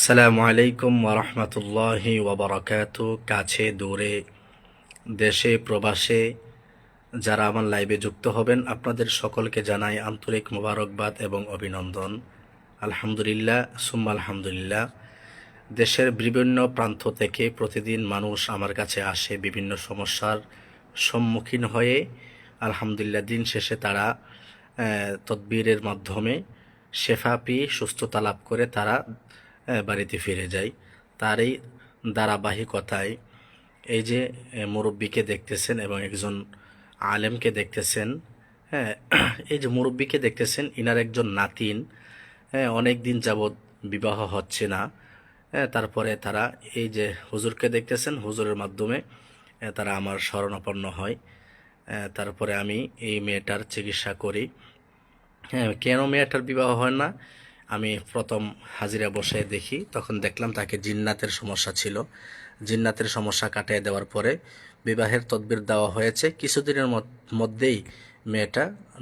আসসালামু আলাইকুম ওরহমতুল্লাহি ওবরাকাতু। কাছে দূরে, দেশে প্রবাসে যারা আমার লাইভে যুক্ত হবেন, আপনাদের সকলকে জানাই আন্তরিক মোবারকবাদ এবং অভিনন্দন। আলহামদুলিল্লাহ সুম্মা আলহামদুলিল্লাহ। দেশের বিভিন্ন প্রান্ত থেকে প্রতিদিন মানুষ আমার কাছে আসে বিভিন্ন সমস্যার সম্মুখীন হয়ে। আলহামদুলিল্লাহ দিন শেষে তারা তদবিরের মাধ্যমে শেফা পেয়ে সুস্থতা লাভ করে তারা বাড়িতে ফিরে যায়। তার এই ধারাবাহিকতায় এই যে মুরব্বীকে দেখতেছেন এবং একজন আলেমকে দেখতেছেন, হ্যাঁ, এই যে মুরব্বীকে দেখতেছেন, ইনার একজন নাতিন, হ্যাঁ, অনেক দিন যাবৎ বিবাহ হচ্ছে না। হ্যাঁ, তারপরে তারা এই যে হুজুরকে দেখতেছেন, হুজুরের মাধ্যমে তারা আমার শরণাপন্ন হয়। তারপরে আমি এই মেয়েটার চিকিৎসা করি। হ্যাঁ, কেন মেয়েটার বিবাহ হয় না, আমি প্রথম হাজিরা বসে দেখি, তখন দেখলাম তাকে জিন্নাতের সমস্যা ছিল। জিন্নাতের সমস্যা কাটিয়ে দেওয়ার পরে বিবাহের তদবির দেওয়া হয়েছে। কিছুদিনের মধ্যেই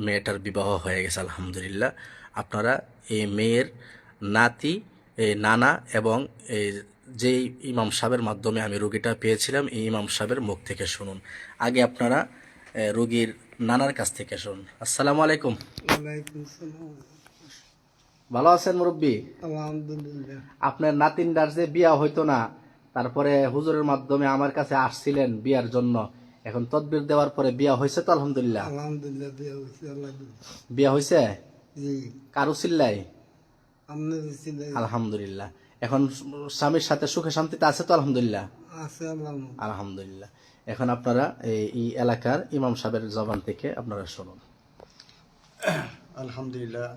মেয়েটার বিবাহ হয়ে গেছে আলহামদুলিল্লাহ। আপনারা এই মেয়ের নাতি, এই নানা এবং এই যেই ইমাম সাহেবের মাধ্যমে আমি রুগীটা পেয়েছিলাম, এই ইমাম সাহেবের মুখ থেকে শুনুন। আগে আপনারা রুগীর নানার কাছ থেকে শুনুন। আসসালামু আলাইকুম। ভালো আছেন মুরব্বী? আলহামদুলিল্লাহ। আপনার নাতিনটার যে বিয়া হইতো না, তারপরে হুজুরের মাধ্যমে আমার কাছে আসছিলেন বিয়ার জন্য, এখন তদবির দেওয়ার পরে বিয়া হয়েছে তো আলহামদুলিল্লাহ? আলহামদুলিল্লাহ বিয়া হইছে, আল্লাহ বিয়া হয়েছে? জি। কারু চিল্লাই? আমনে দিছিলে? আলহামদুলিল্লাহ। এখন স্বামীর সাথে সুখে শান্তিতে আছে তো আলহামদুলিল্লাহ? আছে আল্লাহ। আলহামদুলিল্লাহ। এখন আপনারা এই এলাকার ইমাম সাহেবের জবান থেকে আপনারা শুনুন। আলহামদুলিল্লাহ,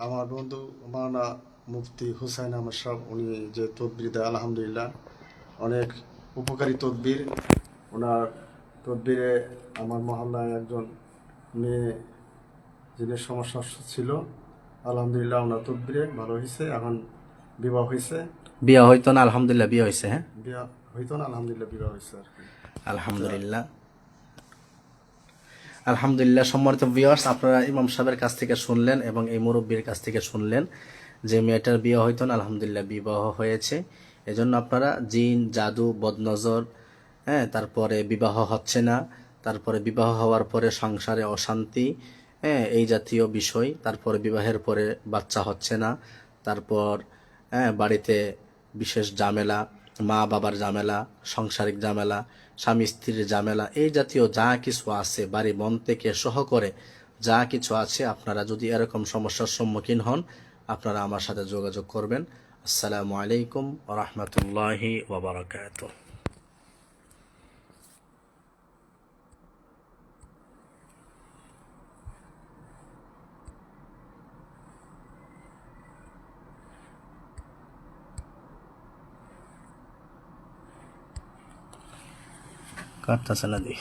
আমার বন্ধু মাওলানা মুফতি হুসাইন আহমদ সাহেব, উনি যে তদবির দেয় আলহামদুলিল্লাহ অনেক উপকারী তদবির। ওনার তদবিরে আমার মহল্লায় একজন মেয়ে যিনি সমস্যা ছিল, আলহামদুলিল্লাহ ওনার তদবিরে ভালো হয়েছে, এখন বিবাহ হয়েছে। বিয়া হইতো না আলহামদুলিল্লাহ বিয়া হয়েছে। হ্যাঁ, বিয়া হইতো না, আলহামদুলিল্লাহ বিবাহ হয়েছে আর কি। আলহামদুলিল্লাহ। আলহামদুলিল্লাহ। সম্মানিত ভিউয়ার্স, আপনারা ইমাম সাহেবের কাছ থেকে শুনলেন এবং এই মুরব্বীর কাছ থেকে শুনলেন যে মেয়েটার বিয়ে হইতো না, আলহামদুলিল্লাহ বিবাহ হয়েছে। এজন্য আপনারা জিন, জাদু, বদনজর, হ্যাঁ, তারপরে বিবাহ হচ্ছে না, তারপরে বিবাহ হওয়ার পরে সংসারে অশান্তি, হ্যাঁ, এই জাতীয় বিষয়, তারপরে বিবাহের পরে বাচ্চা হচ্ছে না, তারপর হ্যাঁ বাড়িতে বিশেষ ঝামেলা, মা বাবার ঝামেলা, সাংসারিক ঝামেলা, স্বামী স্ত্রীর ঝামেলা, এই জাতীয় যা কিছু আছে, বাড়ি মন থেকে সহ করে যা কিছু আছে, আপনারা যদি এরকম সমস্যার সম্মুখীন হন, আপনারা আমার সাথে যোগাযোগ করবেন। আসসালামু আলাইকুম ওয়া রাহমাতুল্লাহি ওয়া বারাকাতুহু। কাটতেছে না দি